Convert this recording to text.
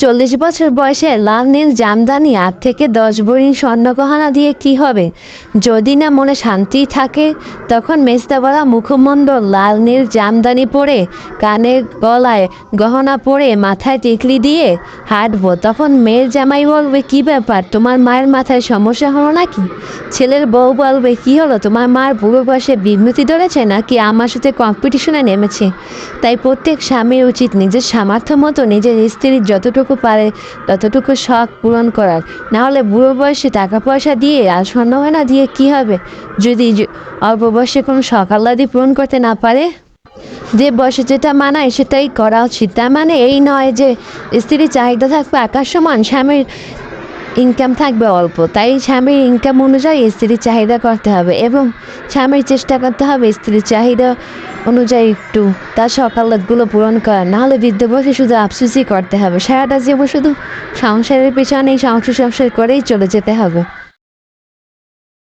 40 বছর বয়সে লাল নীল জামদানি 8 থেকে 10 ভরি স্বর্ণগহনা দিয়ে কি হবে? যদি না মনে শান্তি থাকে, তখন মেজদাওয়ালা মুখমণ্ডল লাল নীল জামদানি পরে, কানে গলায় গহনা পরে, মাথায় টিকলি দিয়ে হাঁটবো। তখন মেয়ের জামাই বলবে, কি ব্যাপার, তোমার মায়ের মাথায় সমস্যা হলো নাকি? ছেলের বউ বলবে, কি হলো, তোমার মার বুড়ো বয়সে বিঘ্নতি ধরেছে নাকি আমার সাথে কম্পিটিশনে নেমেছে? তাই প্রত্যেক স্বামীর উচিত নিজের সামর্থ্য মতো নিজের স্ত্রীর যতটুকু পারে ততটুকু শখ পূরণ করার। না হলে বুড়ো বয়সে টাকা পয়সা দিয়ে আর স্বর্ণগয়না দিয়ে কি হবে, যদি অল্প বয়সে কোনো শখ আহ্লাদি পূরণ করতে না পারে? যে বয়সে যেটা মানায় সেটাই করা উচিত। তার মানে এই নয় যে স্ত্রীর চাহিদা থাকবে আকাশ সমান, স্বামীর ইনকাম থাকবে অল্প, তাই স্বামীর ইনকাম অনুযায়ী স্ত্রীর চাহিদা করতে হবে এবং স্বামীর চেষ্টা করতে হবে স্ত্রীর চাহিদা অনুযায়ী একটু তার সকালগুলো পূরণ করার। নাহলে বৃদ্ধ বয়সে শুধু আফসোসই করতে হবে, সারাটা জীবন শুধু সংসারের পেছনেই সংসার করেই চলে যেতে হবে।